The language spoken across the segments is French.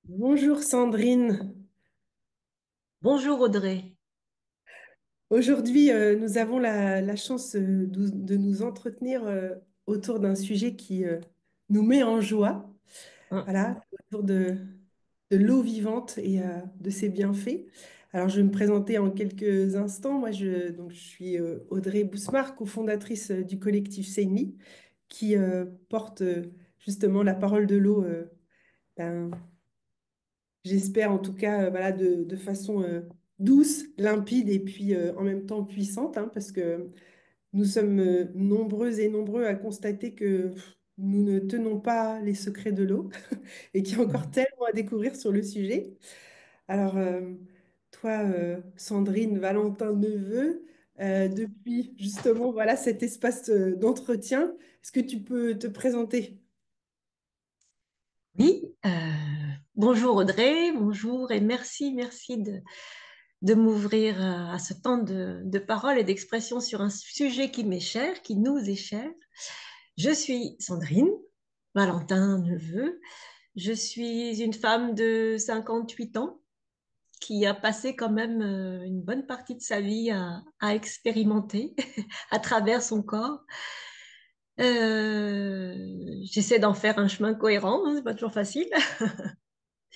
Bonjour Sandrine. Bonjour Audrey. Aujourd'hui, nous avons la chance de nous entretenir autour d'un sujet qui nous met en joie. Hum, Voilà, autour de l'eau vivante et de ses bienfaits. Alors, je vais me présenter en quelques instants. Donc, je suis Audrey Bousmar, cofondatrice du collectif Seini, qui porte justement la parole de l'eau. Ben, J'espère en tout cas voilà, de façon douce, limpide et puis en même temps puissante, hein, parce que nous sommes nombreuses et nombreux à constater que nous ne tenons pas les secrets de l'eau et qu'il y a encore hum. tellement à découvrir sur le sujet. Alors, toi, Sandrine, Valentin Neveu, depuis justement voilà, cet espace d'entretien, est-ce que tu peux te présenter? Oui, bonjour Audrey, bonjour et merci de m'ouvrir à ce temps de parole et d'expression sur un sujet qui m'est cher, qui nous est cher. Je suis Sandrine, Valentin Neveu. Je suis une femme de 58 ans qui a passé quand même une bonne partie de sa vie à expérimenter à travers son corps. J'essaie d'en faire un chemin cohérent, hein, c'est pas toujours facile.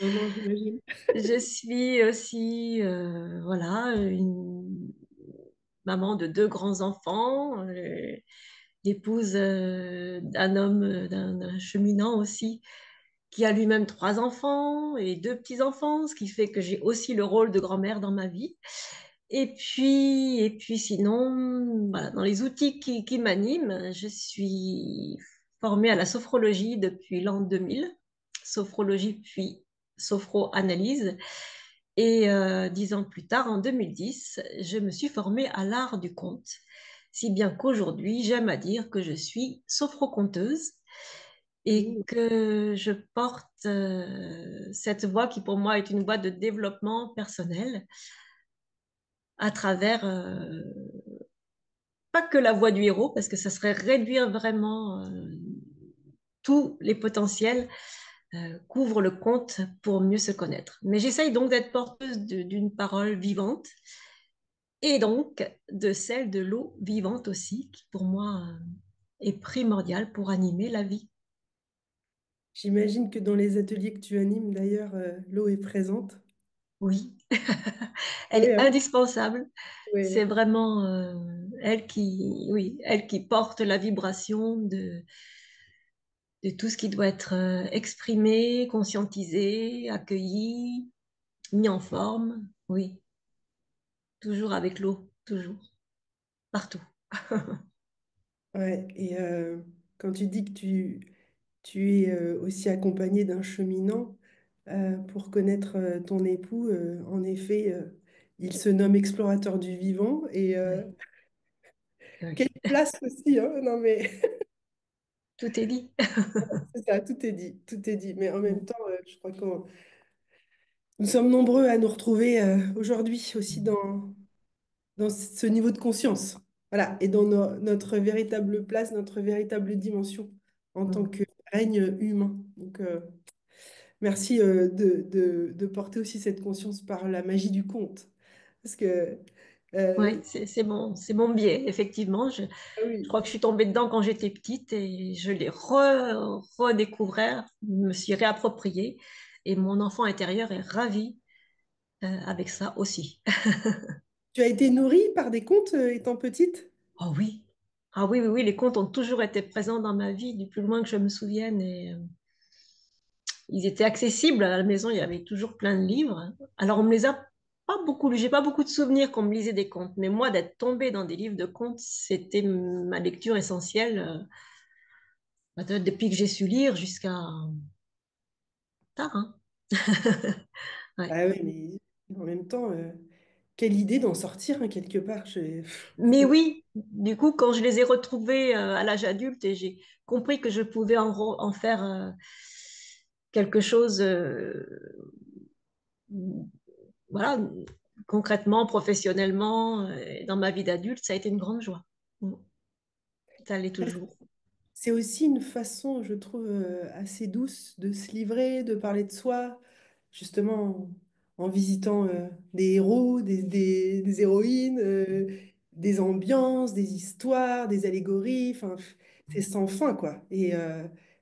Non, non, j'imagine. Je suis aussi, voilà, une maman de deux grands-enfants, l'épouse d'un homme, d'un cheminant aussi, qui a lui-même trois enfants et deux petits-enfants, ce qui fait que j'ai aussi le rôle de grand-mère dans ma vie. Et puis sinon, voilà, dans les outils qui m'animent, je suis formée à la sophrologie depuis l'an 2000, sophrologie puis sophroanalyse. Et 10 ans plus tard, en 2010, je me suis formée à l'art du conte, si bien qu'aujourd'hui, j'aime à dire que je suis sophroconteuse et Mmh. que je porte cette voie qui pour moi est une voie de développement personnel à travers pas que la voix du héros, parce que ça serait réduire vraiment tous les potentiels qu'ouvre le conte pour mieux se connaître. Mais j'essaye donc d'être porteuse d'une parole vivante et donc de celle de l'eau vivante aussi, qui pour moi est primordiale pour animer la vie. J'imagine que dans les ateliers que tu animes, d'ailleurs, l'eau est présente. Oui, elle Oui, est hein. indispensable. C'est Oui. vraiment elle qui, oui, elle qui porte la vibration de tout ce qui doit être exprimé, conscientisé, accueilli, mis en forme. Oui, toujours avec l'eau, toujours, partout. Ouais. Et quand tu dis que tu es aussi accompagné d'un cheminant pour connaître ton époux, en effet, il se nomme explorateur du vivant. Et Oui, quelle oui, place aussi, hein? Non, mais tout est dit. c'est ça, tout est dit, tout est dit. Mais en même temps, je crois que nous sommes nombreux à nous retrouver aujourd'hui aussi dans ce niveau de conscience. Voilà, et dans notre véritable place, notre véritable dimension en tant que règne humain. Donc, merci de porter aussi cette conscience par la magie du conte. Parce que, Oui, euh, c'est mon biais, effectivement. ah Je oui, crois que je suis tombée dedans quand j'étais petite et je l'ai redécouvert, me suis réappropriée et mon enfant intérieur est ravi avec ça aussi. tu as été nourrie par des contes étant petite? Oh oui, ah oui, oui, oui, les contes ont toujours été présents dans ma vie du plus loin que je me souvienne et ils étaient accessibles à la maison, il y avait toujours plein de livres. Alors on me les a pas beaucoup lus, j'ai pas beaucoup de souvenirs qu'on me lisait des contes, mais moi d'être tombée dans des livres de contes, c'était ma lecture essentielle, depuis que j'ai su lire jusqu'à tard, hein. Ouais. Ah oui, mais en même temps, quelle idée d'en sortir hein, quelque part. Mais oui, du coup, quand je les ai retrouvés à l'âge adulte et j'ai compris que je pouvais en faire quelque chose, voilà, concrètement, professionnellement, dans ma vie d'adulte, ça a été une grande joie. Mm. Ça l'est toujours. C'est aussi une façon, je trouve, assez douce de se livrer, de parler de soi, justement en visitant des héros, des héroïnes, des ambiances, des histoires, des allégories. Enfin, c'est sans fin, quoi. Et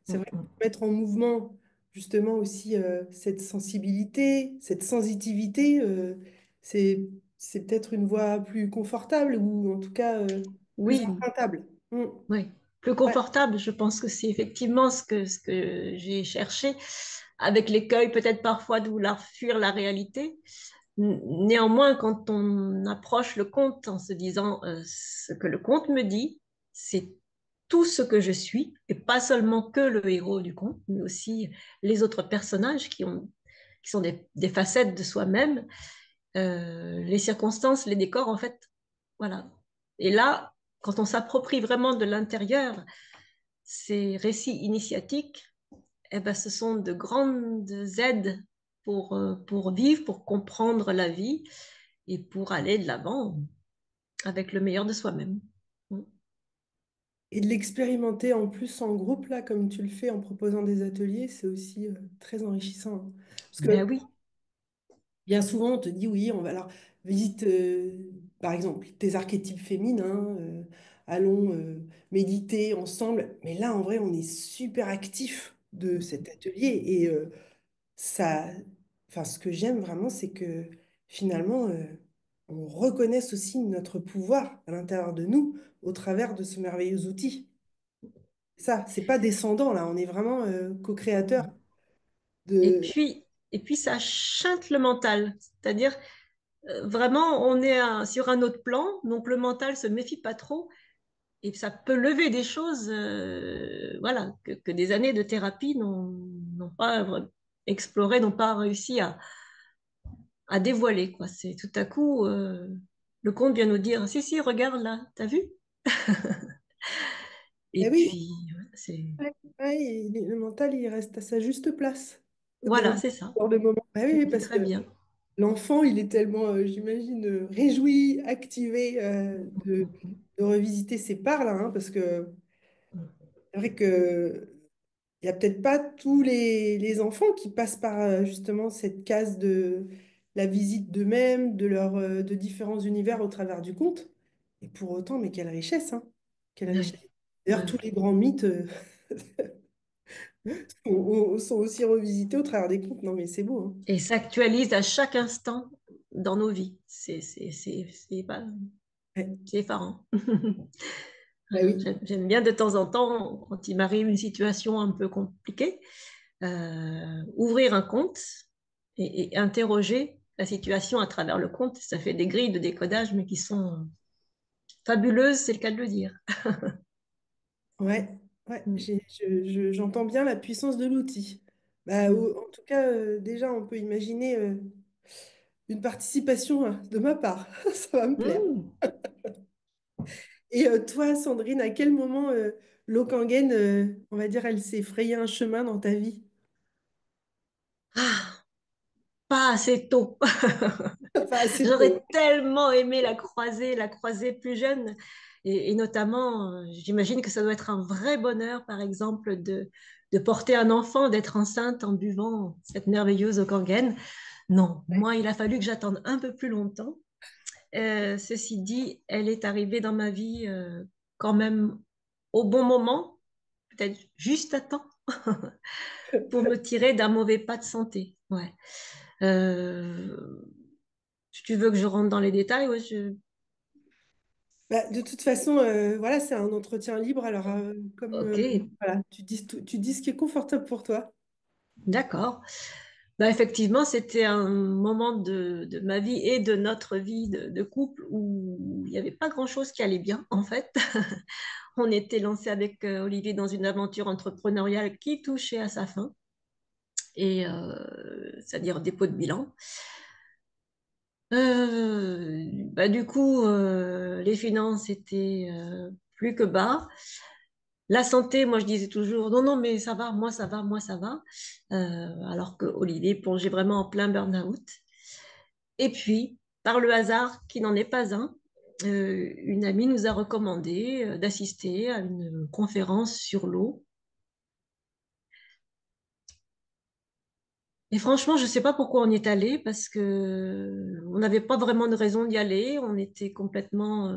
c'est vrai Mm. que mettre en mouvement justement aussi cette sensibilité, cette sensitivité, c'est peut-être une voie plus confortable ou en tout cas plus Oui, empruntable. Mm. oui. Plus Ouais. confortable, je pense que c'est effectivement ce que j'ai cherché, avec l'écueil peut-être parfois de vouloir fuir la réalité. Néanmoins, quand on approche le conte en se disant ce que le conte me dit, c'est tout ce que je suis, et pas seulement que le héros du conte, mais aussi les autres personnages qui sont des facettes de soi-même, les circonstances, les décors, en fait, voilà. Et là, quand on s'approprie vraiment de l'intérieur ces récits initiatiques, eh ben, ce sont de grandes aides pour vivre, pour comprendre la vie et pour aller de l'avant avec le meilleur de soi-même. Mm. Et de l'expérimenter en plus en groupe, là, comme tu le fais en proposant des ateliers, c'est aussi très enrichissant, hein. Parce Ben que oui, bien souvent, on te dit, oui, on va alors visite, par exemple, tes archétypes féminins, allons méditer ensemble. Mais là, en vrai, on est super actif de cet atelier. Et ça, enfin, ce que j'aime vraiment, c'est que finalement, on reconnaisse aussi notre pouvoir à l'intérieur de nous au travers de ce merveilleux outil. Ça, c'est pas descendant, là, on est vraiment co-créateur et de... puis, et puis ça chante le mental, c'est-à-dire vraiment on est sur un autre plan, donc le mental se méfie pas trop et ça peut lever des choses voilà, que des années de thérapie n'ont pas exploré, n'ont pas réussi à dévoiler, quoi. C'est tout à coup, le conte vient nous dire, si, si, regarde là, t'as vu? Eh Et oui, puis, c'est... ouais, ouais, le mental, il reste à sa juste place dans Voilà, c'est ça. ce genre de moment. Bah Tu oui, le dis parce très que bien. l'enfant, il est tellement, j'imagine, réjoui, activé de revisiter ses parts, là, hein, parce que c'est vrai que il n'y a peut-être pas tous les enfants qui passent par justement cette case de la visite d'eux-mêmes, de différents univers au travers du conte. Et pour autant, mais quelle richesse, hein, quelle Oui, richesse. D'ailleurs, tous oui. les grands mythes sont aussi revisités au travers des contes. Non, mais c'est beau, hein. Et s'actualise à chaque instant dans nos vies. Ouais. C'est effarant. Bah Voilà. oui. J'aime bien de temps en temps, quand il m'arrive une situation un peu compliquée, ouvrir un compte et interroger la situation à travers le compte. Ça fait des grilles de décodage, mais qui sont fabuleuses, c'est le cas de le dire. Ouais, ouais, Mm. j'entends bien la puissance de l'outil. Bah, Mm. en tout cas, déjà, on peut imaginer une participation de ma part. Ça va me plaire. Mm. Et toi, Sandrine, à quel moment Lokangen, on va dire, elle s'est frayé un chemin dans ta vie? Ah, pas assez tôt. Enfin, assez tôt. J'aurais tellement aimé la croiser plus jeune. Et notamment, j'imagine que ça doit être un vrai bonheur, par exemple, de porter un enfant, d'être enceinte en buvant cette merveilleuse Okanagan. Non, moi, il a fallu que j'attende un peu plus longtemps. Ceci dit, elle est arrivée dans ma vie quand même au bon moment, peut-être juste à temps, pour me tirer d'un mauvais pas de santé. Ouais. Euh, si tu veux que je rentre dans les détails, ouais, Bah, de toute façon, voilà, c'est un entretien libre. Alors, comme ok, voilà, tu dis ce qui est confortable pour toi. d'accord. Bah, effectivement, c'était un moment de ma vie et de notre vie de couple où il n'y avait pas grand-chose qui allait bien, en fait. On était lancé avec Olivier dans une aventure entrepreneuriale qui touchait à sa fin, et c'est-à-dire dépôt de bilan. Bah, du coup, les finances étaient plus que bas. La santé, moi, je disais toujours, non, non, mais ça va, moi, ça va, moi, ça va. Alors que Olivier plongeait vraiment en plein burn-out. Et puis, par le hasard, qui n'en est pas un, une amie nous a recommandé d'assister à une conférence sur l'eau. Et franchement, je ne sais pas pourquoi on y est allé, parce que on n'avait pas vraiment de raison d'y aller. On était complètement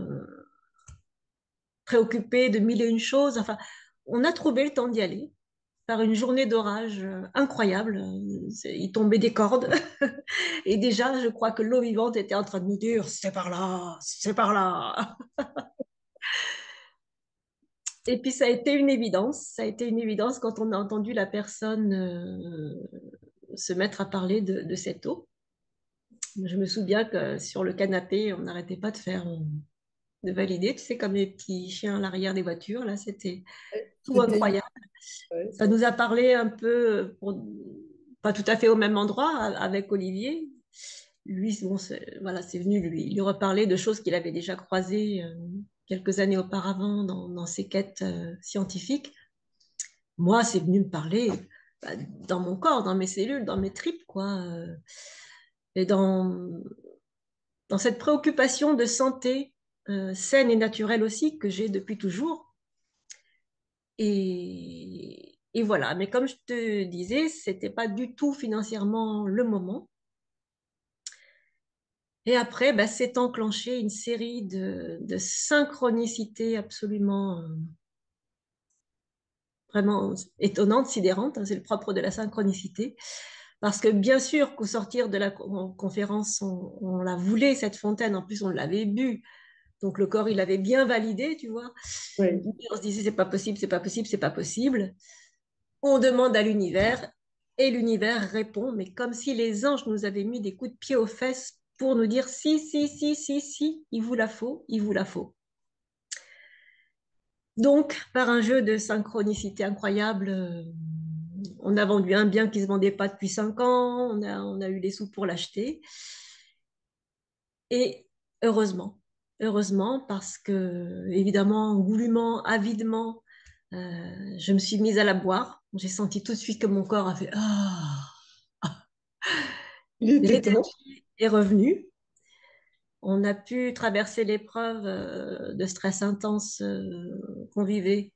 préoccupés de mille et une choses. Enfin, on a trouvé le temps d'y aller par une journée d'orage incroyable. Il tombait des cordes. Et déjà, je crois que l'eau vivante était en train de nous dire, c'est par là, c'est par là. Et puis ça a été une évidence. Ça a été une évidence quand on a entendu la personne se mettre à parler de cette eau. Je me souviens que sur le canapé, on n'arrêtait pas de faire, de valider, tu sais, comme les petits chiens à l'arrière des voitures. Là, c'était tout C'était une... incroyable. ouais. Ça nous a parlé un peu, pas tout à fait au même endroit, avec Olivier. Lui, bon, voilà, c'est venu lui reparler de choses qu'il avait déjà croisées quelques années auparavant dans ses quêtes scientifiques. Moi, c'est venu me parler bah, dans mon corps, dans mes cellules, dans mes tripes, quoi. Et dans cette préoccupation de santé saine et naturelle aussi que j'ai depuis toujours. Et voilà. Mais comme je te disais, c'était pas du tout financièrement le moment. Et après, bah, s'est enclenchée une série de synchronicités absolument vraiment étonnantes, sidérantes, hein, c'est le propre de la synchronicité. Parce que bien sûr qu'au sortir de la conférence, on la voulait, cette fontaine. En plus, on l'avait bu. Donc le corps, il avait bien validé, tu vois. Ouais. On se disait, c'est pas possible, c'est pas possible, c'est pas possible. On demande à l'univers et l'univers répond, mais comme si les anges nous avaient mis des coups de pied aux fesses pour nous dire si, si, si, si, si, il vous la faut, il vous la faut. Donc, par un jeu de synchronicité incroyable, on a vendu un bien qui ne se vendait pas depuis 5 ans, on a eu les sous pour l'acheter. Et heureusement, heureusement, parce que, évidemment, goulûment, avidement, je me suis mise à la boire. J'ai senti tout de suite que mon corps a fait Ah, Il était temps. l'énergie est revenue. On a pu traverser l'épreuve de stress intense qu'on vivait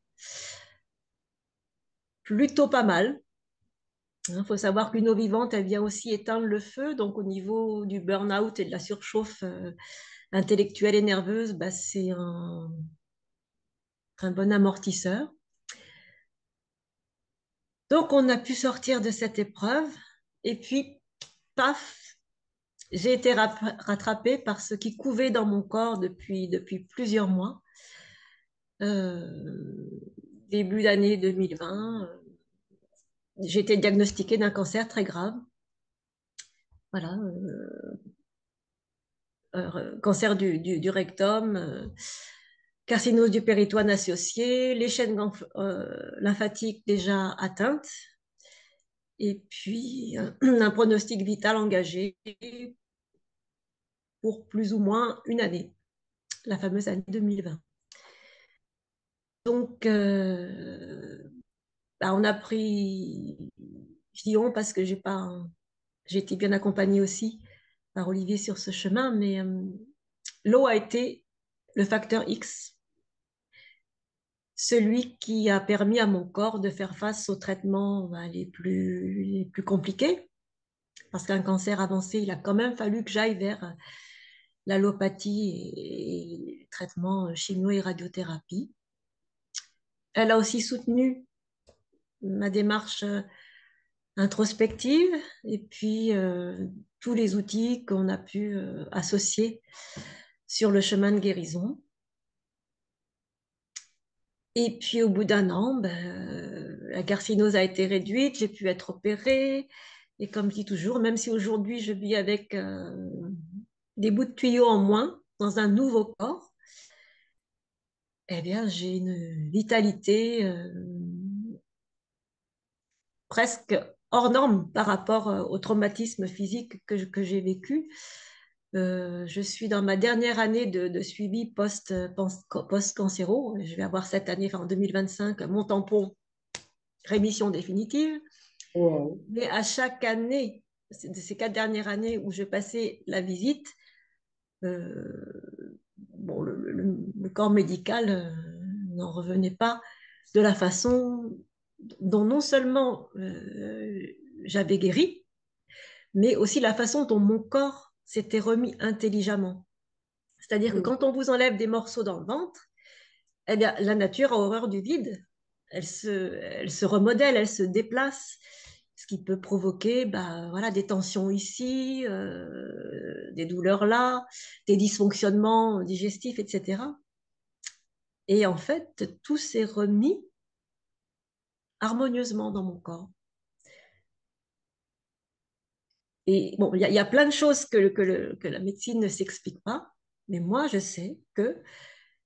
plutôt pas mal. Il faut savoir qu'une eau vivante, elle vient aussi éteindre le feu. Donc, au niveau du burn-out et de la surchauffe intellectuelle et nerveuse, bah, c'est un bon amortisseur. Donc, on a pu sortir de cette épreuve. Et puis, paf, j'ai été rattrapée par ce qui couvait dans mon corps depuis plusieurs mois. Euh, Début d'année 2020, j'ai été diagnostiquée d'un cancer très grave. Voilà, cancer du rectum, carcinose du péritoine associé, les chaînes lymphatiques déjà atteintes, et puis un pronostic vital engagé pour plus ou moins une année, la fameuse année 2020. Donc, bah, on a pris, je dis on parce que j'ai été bien accompagnée aussi par Olivier sur ce chemin, mais l'eau a été le facteur X, celui qui a permis à mon corps de faire face aux traitements bah, les plus compliqués. Parce qu'un cancer avancé, il a quand même fallu que j'aille vers l'allopathie et les traitements chimio et radiothérapie. Elle a aussi soutenu ma démarche introspective et puis tous les outils qu'on a pu associer sur le chemin de guérison. Et puis au bout d'un an, ben, la carcinose a été réduite, j'ai pu être opérée. Et comme je dis toujours, même si aujourd'hui je vis avec des bouts de tuyaux en moins dans un nouveau corps, eh bien j'ai une vitalité presque hors norme par rapport au traumatisme physique que j'ai vécu. Je suis dans ma dernière année de suivi post-cancéro. Je vais avoir cette année, enfin en 2025, mon tampon rémission définitive. Wow. Mais à chaque année, de ces 4 dernières années où je passais la visite, bon, le corps médical n'en revenait pas de la façon dont non seulement j'avais guéri, mais aussi la façon dont mon corps s'était remis intelligemment. C'est-à-dire que Mm. quand on vous enlève des morceaux dans le ventre, eh bien, la nature a horreur du vide. Elle se remodèle, elle se déplace, ce qui peut provoquer bah, voilà, des tensions ici, des douleurs là, des dysfonctionnements digestifs, etc. Et en fait, tout s'est remis harmonieusement dans mon corps. Et bon, il y a plein de choses que la médecine ne s'explique pas, mais moi, je sais que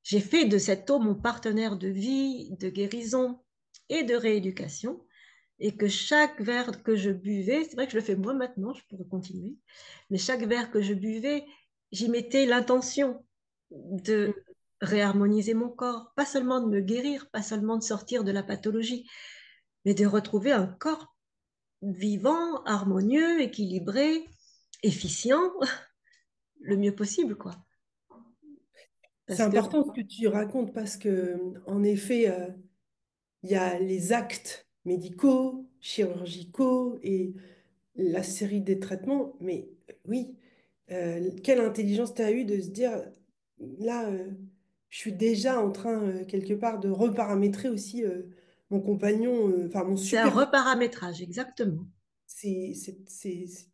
j'ai fait de cette eau mon partenaire de vie, de guérison et de rééducation, et que chaque verre que je buvais, c'est vrai que je le fais moi maintenant, je pourrais continuer, mais chaque verre que je buvais, j'y mettais l'intention Mm. de réharmoniser mon corps, pas seulement de me guérir, pas seulement de sortir de la pathologie, mais de retrouver un corps vivant, harmonieux, équilibré, efficient, le mieux possible, quoi. C'est Parce que, important ce que tu racontes parce que, en effet, il y a les actes médicaux, chirurgicaux et la série des traitements. Mais oui, quelle intelligence tu as eu de se dire, là, je suis déjà en train, quelque part, de reparamétrer aussi mon compagnon, enfin mon c'est un super. reparamétrage, exactement. C'est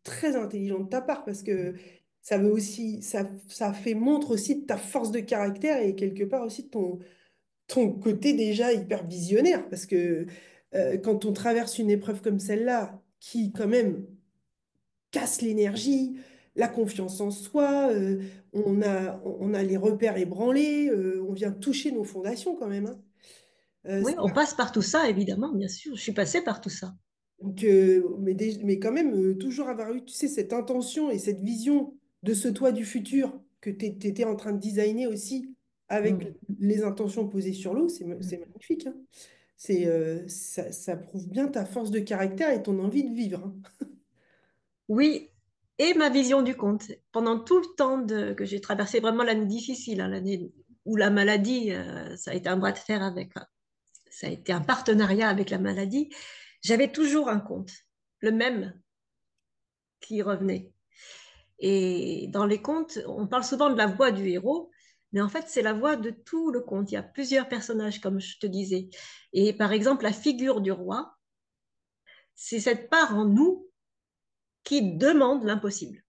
très intelligent de ta part parce que ça veut aussi, ça fait montre aussi de ta force de caractère et quelque part aussi de ton côté déjà hyper visionnaire. Parce que quand on traverse une épreuve comme celle-là, qui quand même casse l'énergie, la confiance en soi, on a les repères ébranlés, on vient toucher nos fondations quand même, hein. Oui, C'est on pas passe par tout ça, évidemment, bien sûr. Je suis passée par tout ça. Donc, mais quand même, toujours avoir eu, tu sais, cette intention et cette vision de ce toi du futur que tu étais en train de designer aussi avec Mm. les intentions posées sur l'eau, c'est Mm. magnifique, hein. Ça prouve bien ta force de caractère et ton envie de vivre, hein. Oui, et ma vision du compte. Pendant tout le temps que j'ai traversé vraiment l'année difficile, hein, l'année où la maladie, ça a été un bras de fer avec, ça a été un partenariat avec la maladie, j'avais toujours un compte, le même qui revenait. Et dans les contes, on parle souvent de la voix du héros, mais en fait, c'est la voix de tout le conte. Il y a plusieurs personnages, comme je te disais. Et par exemple, la figure du roi, c'est cette part en nous qui demande l'impossible,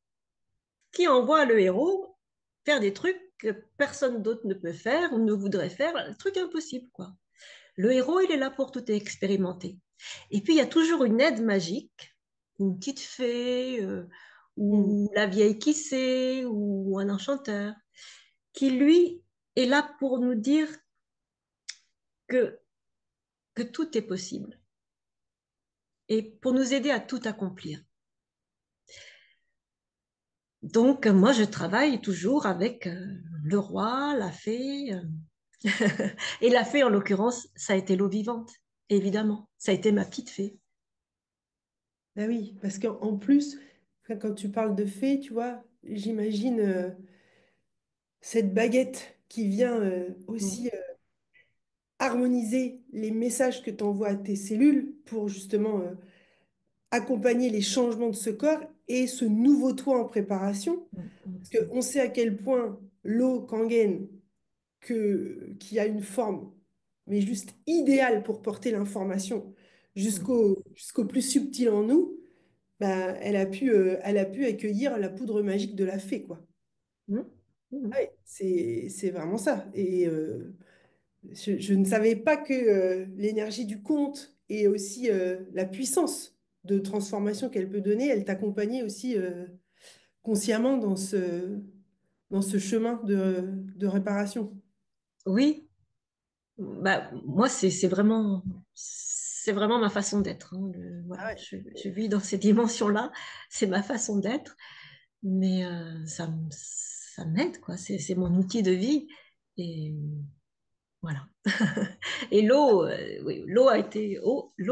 qui envoie le héros faire des trucs que personne d'autre ne peut faire ou ne voudrait faire, un truc impossible, quoi. Le héros, il est là pour tout expérimenter. Et puis, il y a toujours une aide magique, une petite fée, Mm. ou la vieille qui sait, ou un enchanteur, qui, lui, est là pour nous dire que, que tout est possible et pour nous aider à tout accomplir. Donc, moi, je travaille toujours avec le roi, la fée. Et la fée, en l'occurrence, ça a été l'eau vivante, évidemment. Ça a été ma petite fée. Ah oui, parce qu'en plus, quand tu parles de fée, tu vois, j'imagine cette baguette qui vient aussi Mm, harmoniser les messages que tu envoies à tes cellules pour justement accompagner les changements de ce corps et ce nouveau toi en préparation. mm, Parce mm, qu'on sait à quel point l'eau Kangen, qui a une forme, mais juste idéale pour porter l'information mm, jusqu'au plus subtil en nous, bah, elle a pu accueillir la poudre magique de la fée, quoi. mm, mm. Ouais, c'est vraiment ça. Et je ne savais pas que l'énergie du conte et aussi la puissance de transformation qu'elle peut donner, elle t'accompagnait aussi consciemment dans ce chemin de réparation. Oui, bah, moi, c'est vraiment ma façon d'être, hein. Voilà, Ah ouais. je vis dans ces dimensions-là. C'est ma façon d'être, mais ça m'aide, quoi. C'est mon outil de vie. Et voilà. Et l'eau, oui, l'eau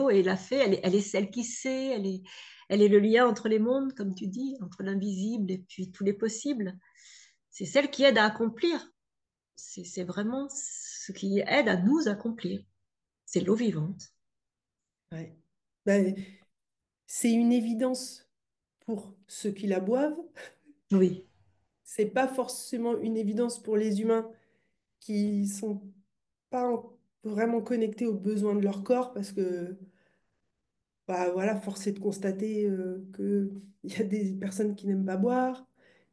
est la fée, elle est celle qui sait, elle est le lien entre les mondes, comme tu dis, entre l'invisible et puis tous les possibles. C'est celle qui aide à accomplir. C'est vraiment ce qui aide à nous accomplir. C'est l'eau vivante. Ouais. Ben, c'est une évidence pour ceux qui la boivent. Oui. C'est pas forcément une évidence pour les humains qui sont pas vraiment connectés aux besoins de leur corps parce que bah, voilà, force est de constater qu'il y a des personnes qui n'aiment pas boire,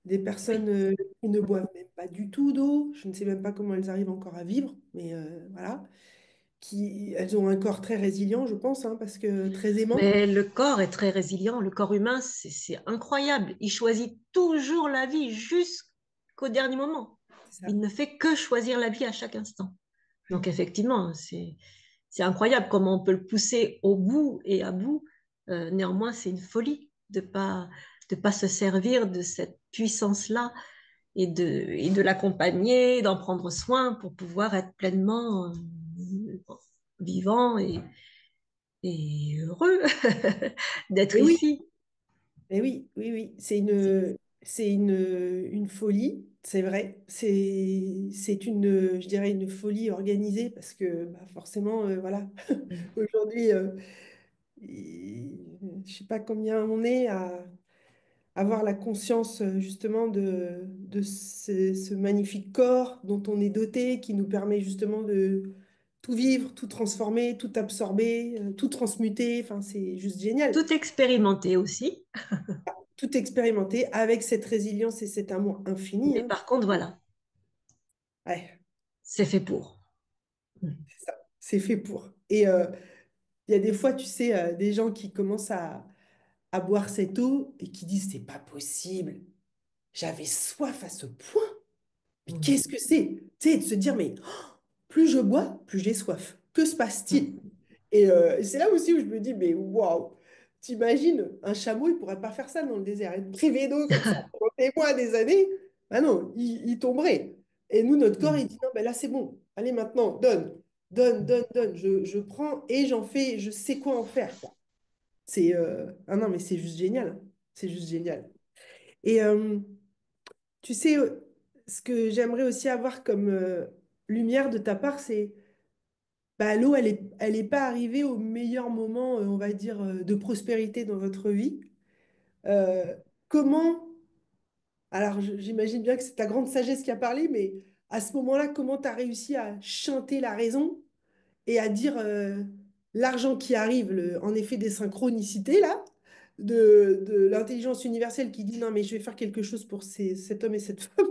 des personnes Oui. qui ne boivent même pas du tout d'eau. Je ne sais même pas comment elles arrivent encore à vivre, mais voilà. Elles ont un corps très résilient, je pense, hein, parce que très aimant. Mais le corps est très résilient. Le corps humain, c'est incroyable. Il choisit toujours la vie jusqu'au dernier moment. C'est ça. Il ne fait que choisir la vie à chaque instant. Donc effectivement, c'est incroyable comment on peut le pousser au bout et à bout. Néanmoins, c'est une folie de pas se servir de cette puissance-là et de l'accompagner, d'en prendre soin pour pouvoir être pleinement vivant et heureux d'être Et oui, ici. et oui, oui, oui. C'est une folie, c'est vrai. C'est une, je dirais, une folie organisée parce que bah, forcément, voilà, aujourd'hui, je sais pas combien on est à avoir la conscience justement de ce magnifique corps dont on est doté, qui nous permet justement de tout vivre, tout transformer, tout absorber, tout transmuter. Enfin, c'est juste génial. Tout expérimenté aussi, Tout expérimenter avec cette résilience et cet amour infini, mais hein. par contre, voilà, Ouais, c'est fait pour. c'est ça, c'est fait pour. Et il y a des fois, tu sais, des gens qui commencent à boire cette eau et qui disent, c'est pas possible, j'avais soif à ce point. Mais qu'est-ce que c'est? Tu sais, de se dire, mais plus je bois, plus j'ai soif. Que se passe-t-il? Et c'est là aussi où je me dis, mais waouh, t'imagines, un chameau, il pourrait pas faire ça dans le désert, être privé d'eau comme ça pendant des mois, des années. Ah non, il tomberait. Et nous, notre corps, il dit, non, ben là, c'est bon. Allez, maintenant, donne, donne, donne, donne. Je prends et j'en fais, je sais quoi en faire, quoi. Ah non, mais c'est juste génial, hein. C'est juste génial. Et tu sais, ce que j'aimerais aussi avoir comme lumière de ta part, c'est bah, l'eau, elle est pas arrivée au meilleur moment, on va dire, de prospérité dans votre vie. Euh, comment, alors j'imagine bien que c'est ta grande sagesse qui a parlé, mais à ce moment-là, comment tu as réussi à chanter la raison et à dire l'argent qui arrive, en effet des synchronicités, là, de l'intelligence universelle qui dit non, mais je vais faire quelque chose pour cet homme et cette femme.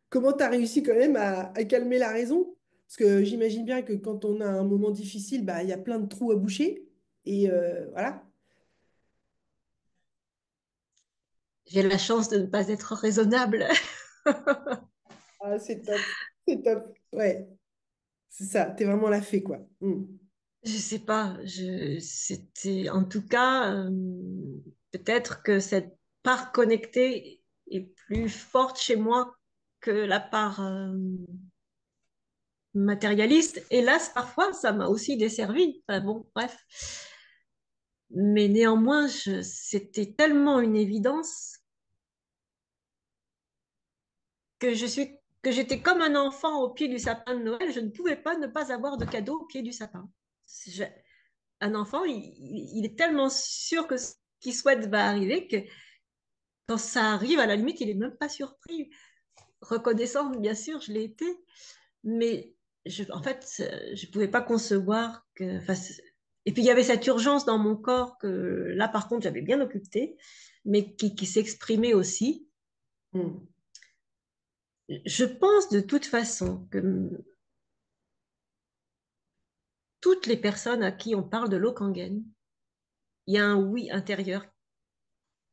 Comment tu as réussi quand même à calmer la raison? Parce que j'imagine bien que quand on a un moment difficile, bah, il y a plein de trous à boucher. Et voilà. J'ai la chance de ne pas être raisonnable. Ah, c'est top. C'est top. Ouais, c'est ça. T'es vraiment la fée, quoi. Mm. Je sais pas, c'était en tout cas peut-être que cette part connectée est plus forte chez moi que la part matérialiste. Hélas, parfois, ça m'a aussi desservi. Enfin, bon, bref. Mais néanmoins, c'était tellement une évidence que que j'étais comme un enfant au pied du sapin de Noël. Je ne pouvais pas ne pas avoir de cadeau au pied du sapin. Je- un enfant, il est tellement sûr que ce qu'il souhaite va arriver que quand ça arrive, à la limite, il n'est même pas surpris. Reconnaissante, bien sûr, je l'ai été, mais en fait, je ne pouvais pas concevoir que. Enfin, et puis, il y avait cette urgence dans mon corps que là, par contre, j'avais bien occupé, mais qui s'exprimait aussi. Mm. Je pense de toute façon que toutes les personnes à qui on parle de l'Okangen, il y a un oui intérieur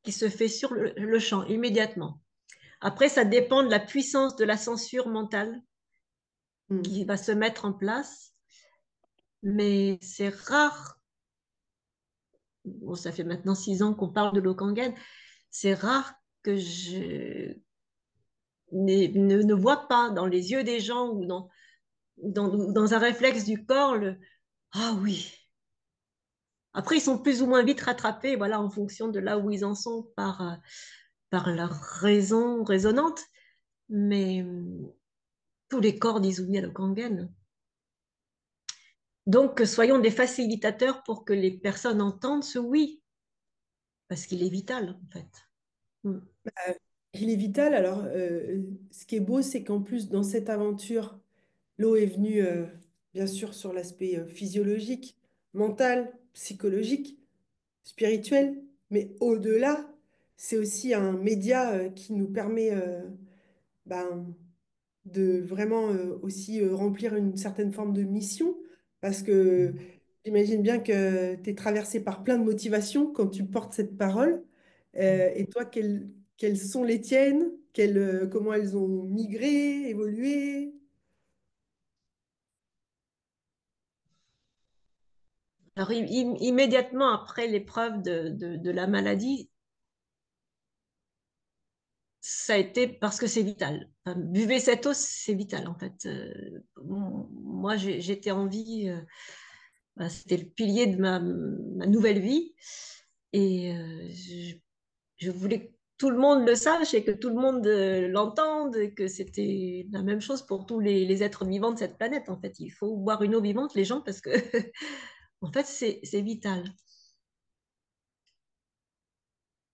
qui se fait sur le champ immédiatement. Après, ça dépend de la puissance de la censure mentale qui Mm. va se mettre en place, mais c'est rare. Bon, ça fait maintenant 6 ans qu'on parle de l'Okangen. C'est rare que je ne vois pas dans les yeux des gens ou dans un réflexe du corps le ah oui. Après, ils sont plus ou moins vite rattrapés, voilà, en fonction de là où ils en sont par leur raison résonante. Mais tous les corps disent oui à l'Okangen. Donc, soyons des facilitateurs pour que les personnes entendent ce oui. parce qu'il est vital, en fait. Mm. Euh, il est vital. Alors, ce qui est beau, c'est qu'en plus, dans cette aventure, l'eau est venue, bien sûr, sur l'aspect physiologique, mental, psychologique, spirituel, mais au-delà, c'est aussi un média qui nous permet ben, de vraiment aussi remplir une certaine forme de mission, parce que j'imagine bien que tu es traversé par plein de motivations quand tu portes cette parole. Et toi, quelles sont les tiennes? Comment elles ont migré, évolué? Alors, immédiatement après l'épreuve de la maladie, ça a été parce que c'est vital. Enfin, buvez cette eau, c'est vital, en fait. Moi, j'étais en vie, c'était le pilier de ma nouvelle vie. Et je voulais que tout le monde le sache et que tout le monde l'entende, et que c'était la même chose pour tous les êtres vivants de cette planète. En fait, il faut boire une eau vivante, les gens, parce que en fait, c'est vital.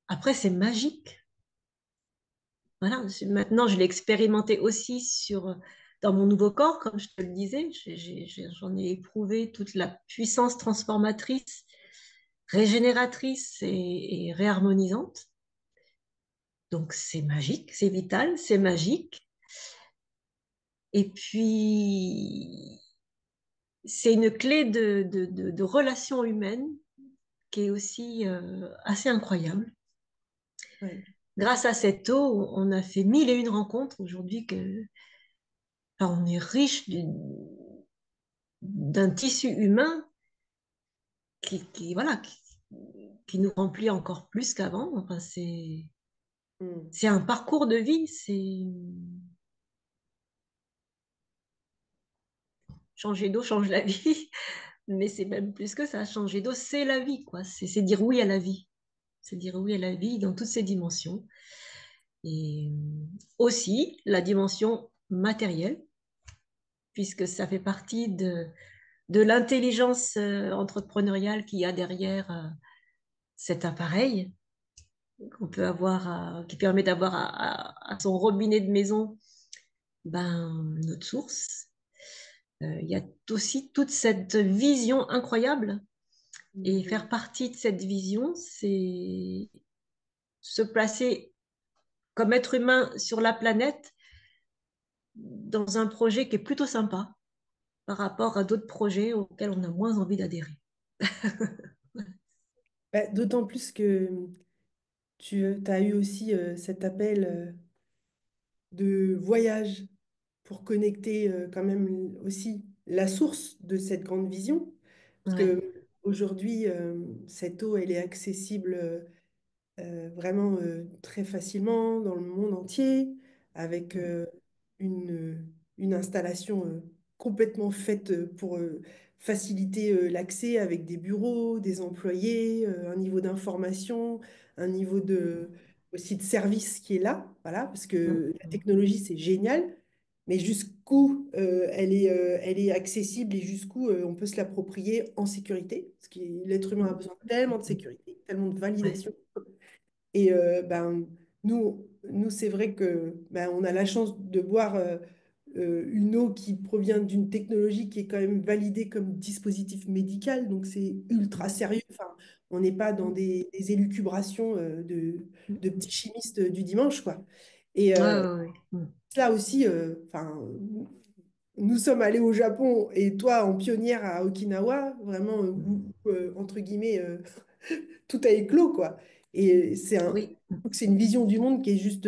Après, c'est magique. Voilà. Maintenant, je l'ai expérimenté aussi dans mon nouveau corps, comme je te le disais. J'en ai éprouvé toute la puissance transformatrice, régénératrice et réharmonisante. Donc, c'est magique, c'est vital, c'est magique. Et puis, c'est une clé de relation humaine qui est aussi assez incroyable. Ouais. Grâce à cette eau, on a fait mille et une rencontres aujourd'hui enfin, on est riche d'un tissu humain voilà, qui nous remplit encore plus qu'avant. Enfin, Hmm. c'est un parcours de vie, c'est changer d'eau change la vie, mais c'est même plus que ça. Changer d'eau, c'est la vie, quoi. C'est dire oui à la vie. C'est dire oui à la vie dans toutes ses dimensions. Et aussi la dimension matérielle, puisque ça fait partie de l'intelligence entrepreneuriale qu'il y a derrière cet appareil qu'on peut avoir, qui permet d'avoir à son robinet de maison notre source. Il y a aussi toute cette vision incroyable. Et faire partie de cette vision, c'est se placer comme être humain sur la planète dans un projet qui est plutôt sympa par rapport à d'autres projets auxquels on a moins envie d'adhérer. Bah, d'autant plus que tu as eu aussi cet appel de voyage pour connecter quand même aussi la source de cette grande vision. Parce Ouais. que aujourd'hui, cette eau, elle est accessible vraiment très facilement dans le monde entier, avec une installation complètement faite pour faciliter l'accès avec des bureaux, des employés, un niveau d'information, un niveau aussi de service qui est là, voilà, parce que la technologie, c'est génial. Mais jusqu'où elle est accessible et jusqu'où on peut se l'approprier en sécurité, parce que l'être humain a besoin tellement de sécurité, tellement de Ouais. validation. Et nous c'est vrai que on a la chance de boire une eau qui provient d'une technologie qui est quand même validée comme dispositif médical, donc c'est ultra sérieux. Enfin, on n'est pas dans des élucubrations de petits chimistes du dimanche, quoi. Et Ouais, ouais, ouais. là aussi, enfin, nous sommes allés au Japon et toi en pionnière à Okinawa, vraiment, entre guillemets, tout a éclos, quoi. Et Oui. je trouve que c'est une vision du monde qui est juste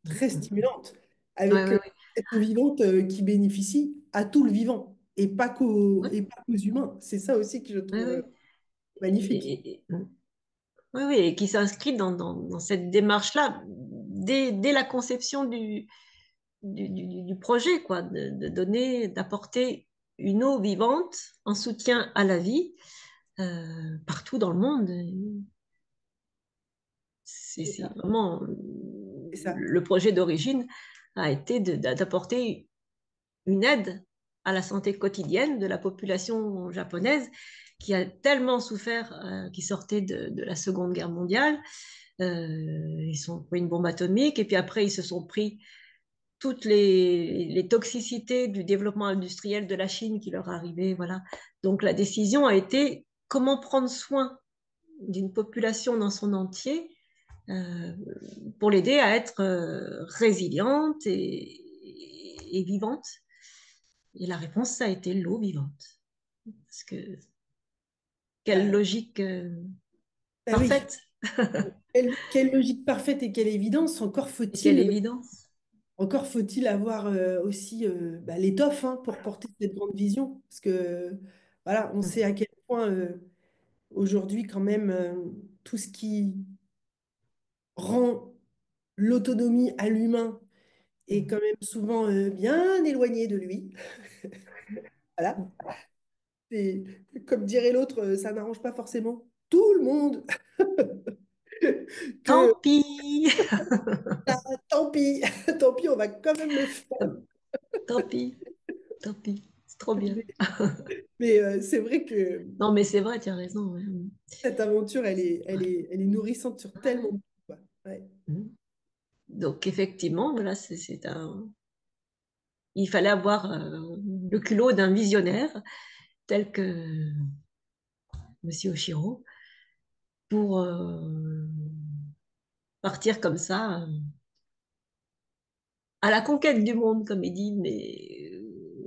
très stimulante, Ouais, avec ouais, ouais. cette eau vivante qui bénéficie à tout le vivant Ouais, et pas qu'aux humains. C'est ça aussi que je ouais, trouve ouais. magnifique. Oui, oui, et qui s'inscrit dans cette démarche-là dès la conception du projet, quoi, de donner, d'apporter une eau vivante en soutien à la vie partout dans le monde. C'est C'est ça. vraiment C'est ça. le projet d'origine a été d'apporter une aide. à la santé quotidienne de la population japonaise qui a tellement souffert, qui sortait de la Seconde Guerre mondiale. Ils sont pris une bombe atomique et puis après ils se sont pris toutes les toxicités du développement industriel de la Chine qui leur arrivaient. Voilà. Donc la décision a été comment prendre soin d'une population dans son entier euh, pour l'aider à être résiliente et vivante. Et la réponse, ça a été l'eau vivante. Parce que quelle Ah, logique ah oui, parfaite quelle logique parfaite et quelle évidence. et quelle évidence. Encore faut-il avoir aussi bah, l'étoffe hein, pour porter cette grande vision. Parce que voilà, on sait à quel point aujourd'hui quand même tout ce qui rend l'autonomie à l'humain est quand même souvent bien éloigné de lui. Voilà. Et comme dirait l'autre, ça n'arrange pas forcément tout le monde. Que Tant pis, ah, tant pis, tant pis, on va quand même le faire. tant pis, tant pis. C'est trop bien. Mais c'est vrai que Non, mais c'est vrai, tu as raison. Ouais. cette aventure, elle est nourrissante sur tellement de points. Ouais. Donc, effectivement, voilà, c'est un... il fallait avoir le culot d'un visionnaire tel que Monsieur Oshiro pour partir comme ça à la conquête du monde, comme il dit, mais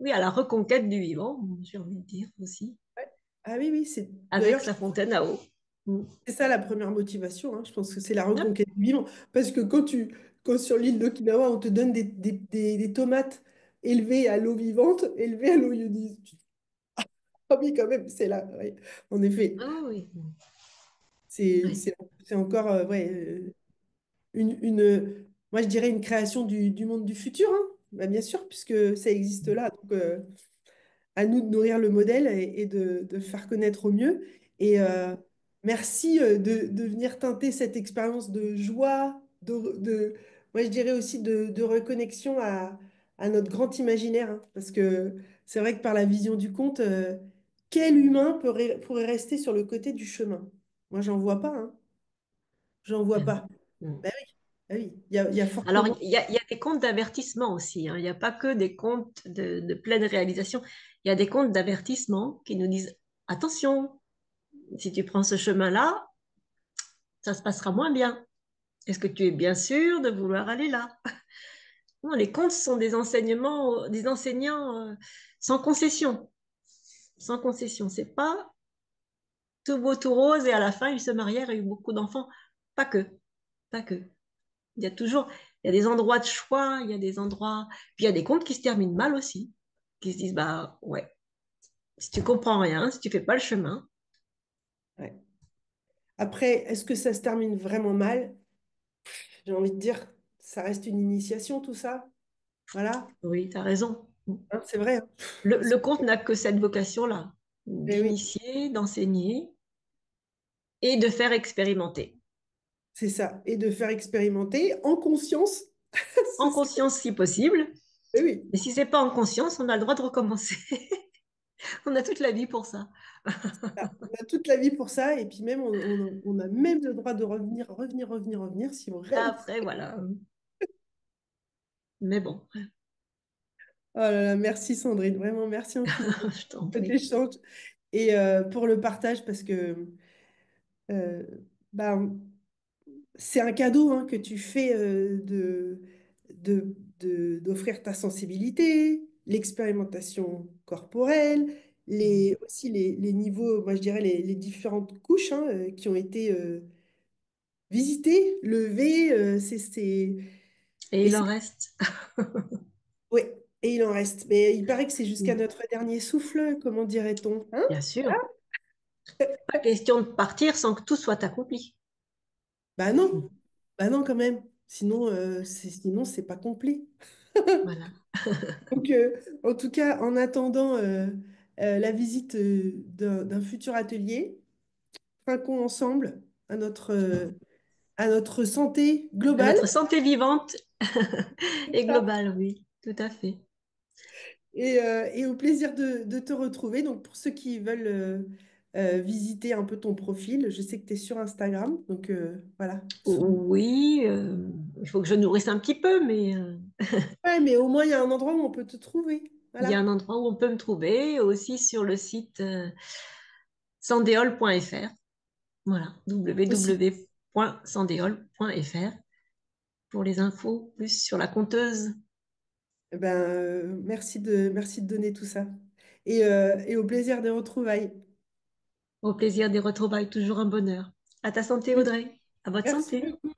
oui, à la reconquête du vivant, j'ai envie de dire aussi, Ouais. Ah oui, oui, c'est avec d'ailleurs, sa fontaine à eau. Mm. c'est ça la première motivation. Hein. Je pense que c'est la Hop. reconquête du vivant. Parce que quand sur l'île d'Okinawa, on te donne des tomates élevées à l'eau vivante, élevées à l'eau ionisée. Ah oui, quand même, c'est là. Ouais. En effet, Ah oui, c'est oui. c'est- c'est encore ouais, moi je dirais une création du monde du futur. Hein. Bah, bien sûr, puisque ça existe là. Donc, à nous de nourrir le modèle et de faire connaître au mieux. Et merci de venir teinter cette expérience de joie, moi je dirais aussi de reconnexion à notre grand imaginaire. Hein, parce que c'est vrai que par la vision du conte, quel humain pourrait rester sur le côté du chemin? Moi, j'en vois pas. Hein. J'en vois Ben pas. oui. Mm. Ben oui, ben oui. Il y a Alors, fortement. il y a des comptes d'avertissement aussi, hein. Il n'y a pas que des comptes de pleine réalisation. Il y a des comptes d'avertissement qui nous disent, attention, si tu prends ce chemin-là, ça se passera moins bien. Est-ce que tu es bien sûr de vouloir aller là? Non, les contes sont des enseignements, des enseignants sans concession. Sans concession. C'est pas tout beau, tout rose et à la fin, ils se marièrent et eu beaucoup d'enfants. Pas que, pas que. Il y a toujours, il y a des endroits de choix, il y a des endroits. Puis il y a des contes qui se terminent mal aussi, qui se disent, bah ouais, si tu comprends rien, si tu fais pas le chemin, Ouais. Après, est-ce que ça se termine vraiment mal? J'ai envie de dire, ça reste une initiation, tout ça. Voilà. oui, tu as raison. Hein, c'est vrai. Hein. Le conte n'a que cette vocation-là, Eh oui, d'initier, d'enseigner et de faire expérimenter. c'est ça. Et de faire expérimenter en conscience. En conscience si possible. Eh oui, Mais si c'est pas en conscience, on a le droit de recommencer. On a toute la vie pour ça. ah, on a toute la vie pour ça. Et puis même, on a même le droit de revenir si on réalise. Après, voilà. Mais bon, Oh là là, merci Sandrine. Vraiment, merci infiniment je t'en pour cet prie. échange et pour le partage parce que euh, bah, c'est un cadeau hein, que tu fais d'offrir ta sensibilité, l'expérimentation corporelle, aussi les niveaux, moi je dirais les différentes couches hein, qui ont été visitées, levées. Et Et il c'est, en reste. ouais, et il en reste. Mais il paraît que c'est jusqu'à Mm. notre dernier souffle, comment dirait-on? Hein? Bien sûr. Pas question de partir sans que tout soit accompli. Bah Mm. non, bah non quand même. Sinon, c'est pas complet. Voilà. Donc, en tout cas, en attendant la visite d'un futur atelier, trinquons ensemble à notre santé À globale notre santé vivante et globale, oui, tout à fait. Et au plaisir de te retrouver. Donc, pour ceux qui veulent visiter un peu ton profil, je sais que tu es sur Instagram. Donc, voilà. Oui, il faut que je nourrisse un petit peu, mais Ouais, mais au moins, il y a un endroit où on peut te trouver. il y a Voilà. un endroit où on peut me trouver, aussi sur le site sandéol.fr. Voilà, Aussi. www.sandéol.fr pour les infos plus sur la conteuse. Eh ben, merci de donner tout ça. Et au plaisir des retrouvailles. Au plaisir des retrouvailles, toujours un bonheur. À ta santé, Audrey. À votre Merci santé. beaucoup.